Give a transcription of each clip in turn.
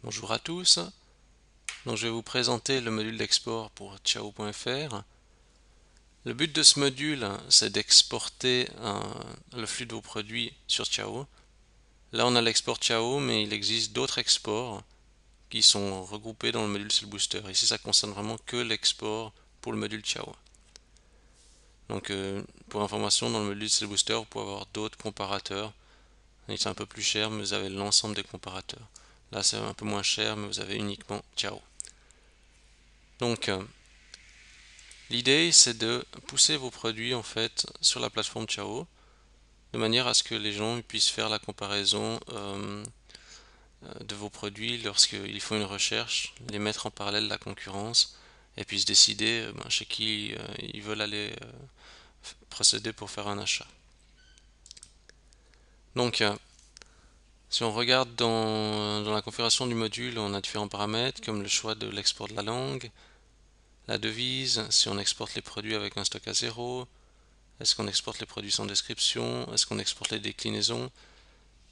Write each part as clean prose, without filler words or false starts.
Bonjour à tous. Donc, je vais vous présenter le module d'export pour Tiao.fr. Le but de ce module, c'est d'exporter le flux de vos produits sur Tiao. Là, on a l'export Tiao, mais il existe d'autres exports qui sont regroupés dans le module SalesBooster. Ici, ça concerne vraiment que l'export pour le module Tiao. Donc, pour information, dans le module SalesBooster, vous pouvez avoir d'autres comparateurs. C'est un peu plus cher, mais vous avez l'ensemble des comparateurs. Là, c'est un peu moins cher, mais vous avez uniquement Tiao. Donc, l'idée, c'est de pousser vos produits en fait sur la plateforme Tiao, de manière à ce que les gens puissent faire la comparaison de vos produits lorsqu'ils font une recherche, les mettre en parallèle de la concurrence, et puis se décider chez qui ils veulent aller procéder pour faire un achat. Donc, si on regarde dans la configuration du module, on a différents paramètres comme le choix de l'export de la langue, la devise, si on exporte les produits avec un stock à zéro, est-ce qu'on exporte les produits sans description, est-ce qu'on exporte les déclinaisons.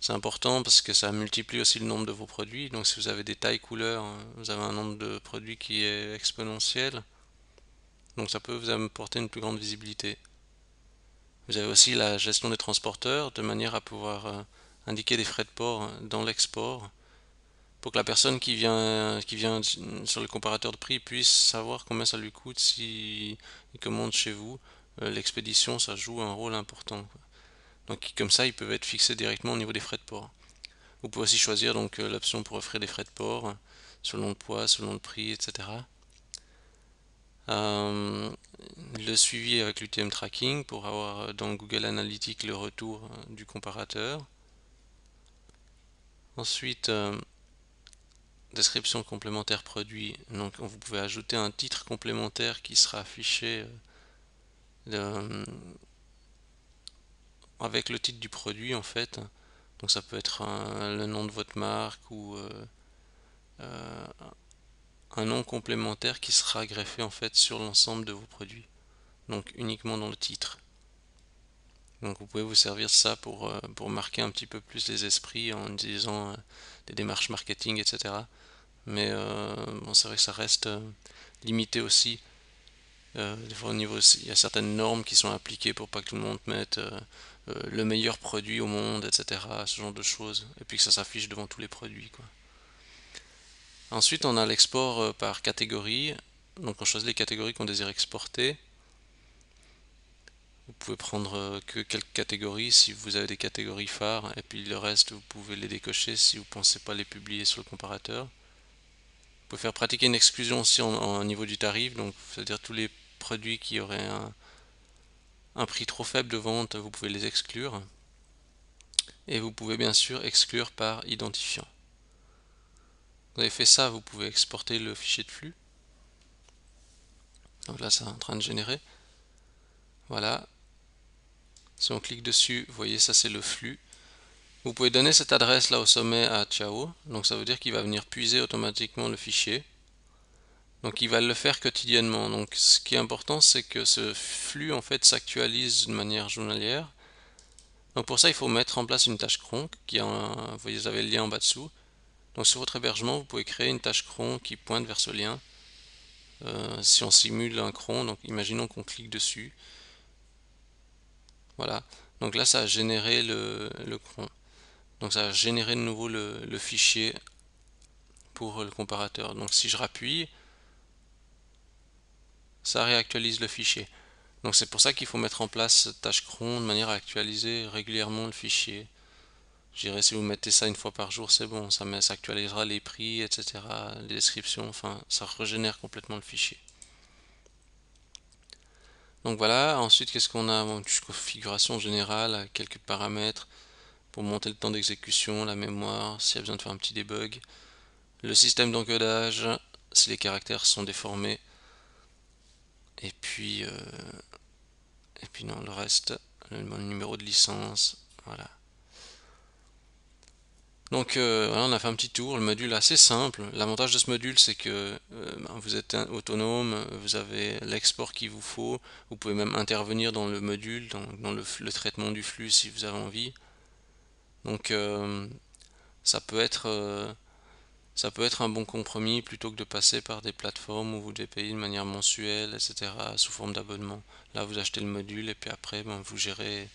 C'est important parce que ça multiplie aussi le nombre de vos produits. Donc si vous avez des tailles couleurs, vous avez un nombre de produits qui est exponentiel. Donc ça peut vous apporter une plus grande visibilité. Vous avez aussi la gestion des transporteurs de manière à pouvoir indiquer des frais de port dans l'export pour que la personne qui vient sur le comparateur de prix puisse savoir combien ça lui coûte s'il commande chez vous. L'expédition, ça joue un rôle important. Donc comme ça, ils peuvent être fixés directement au niveau des frais de port. Vous pouvez aussi choisir donc l'option pour offrir des frais de port selon le poids, selon le prix, etc. Euh, le suivi avec l'UTM tracking pour avoir dans Google Analytics le retour du comparateur. Ensuite, description complémentaire produit. Donc vous pouvez ajouter un titre complémentaire qui sera affiché avec le titre du produit en fait. Donc ça peut être le nom de votre marque ou euh, un nom complémentaire qui sera greffé en fait sur l'ensemble de vos produits. Donc uniquement dans le titre. Donc vous pouvez vous servir de ça pour marquer un petit peu plus les esprits en utilisant des démarches marketing, etc. Mais bon, c'est vrai que ça reste limité aussi. Des fois, au niveau, il y a certaines normes qui sont appliquées pour pas que tout le monde mette le meilleur produit au monde, etc. Ce genre de choses. Et puis que ça s'affiche devant tous les produits, quoi. Ensuite, on a l'export par catégorie. Donc on choisit les catégories qu'on désire exporter. Vous pouvez prendre que quelques catégories si vous avez des catégories phares, et puis le reste, vous pouvez les décocher si vous ne pensez pas les publier sur le comparateur. Vous pouvez faire pratiquer une exclusion aussi au niveau du tarif, donc c'est-à-dire tous les produits qui auraient un prix trop faible de vente, vous pouvez les exclure. Et vous pouvez bien sûr exclure par identifiant. Vous avez fait ça, vous pouvez exporter le fichier de flux. Donc là, c'est en train de générer. Voilà. Si on clique dessus, vous voyez, ça c'est le flux. Vous pouvez donner cette adresse là au sommet à Tiao, donc ça veut dire qu'il va venir puiser automatiquement le fichier. Donc il va le faire quotidiennement. Donc ce qui est important, c'est que ce flux en fait s'actualise de manière journalière. Donc pour ça, il faut mettre en place une tâche cron qui a vous voyez, vous avez le lien en bas dessous. Donc sur votre hébergement, vous pouvez créer une tâche cron qui pointe vers ce lien. Si on simule un cron, donc imaginons qu'on clique dessus. Voilà. Donc là, ça a généré le cron. Donc ça a généré de nouveau le fichier pour le comparateur. Donc si je rappuie, ça réactualise le fichier. Donc c'est pour ça qu'il faut mettre en place cette tâche cron de manière à actualiser régulièrement le fichier. Je dirais si vous mettez ça une fois par jour, c'est bon, ça actualisera les prix, etc., les descriptions, enfin ça régénère complètement le fichier. Donc voilà, ensuite qu'est-ce qu'on a? Une configuration générale, quelques paramètres pour monter le temps d'exécution, la mémoire, s'il y a besoin de faire un petit debug. Le système d'encodage, si les caractères sont déformés. Et puis, non, le reste, le numéro de licence, voilà. Donc voilà, on a fait un petit tour, le module est assez simple. L'avantage de ce module, c'est que vous êtes autonome, vous avez l'export qu'il vous faut, vous pouvez même intervenir dans le module, dans le traitement du flux si vous avez envie. Donc ça peut être Ça peut être un bon compromis plutôt que de passer par des plateformes où vous devez payer de manière mensuelle, etc., sous forme d'abonnement. Là, vous achetez le module et puis après, ben, vous gérez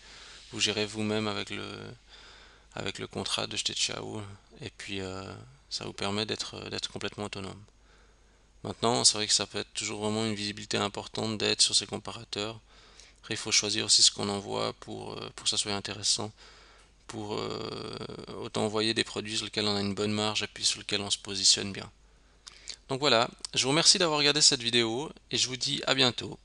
vous-même avec le contrat de Xiao. Et puis, ça vous permet d'être complètement autonome. Maintenant, c'est vrai que ça peut être toujours vraiment une visibilité importante d'être sur ces comparateurs. Après, il faut choisir aussi ce qu'on envoie pour que ça soit intéressant, pour autant envoyer des produits sur lesquels on a une bonne marge et puis sur lesquels on se positionne bien. Donc voilà, je vous remercie d'avoir regardé cette vidéo et je vous dis à bientôt.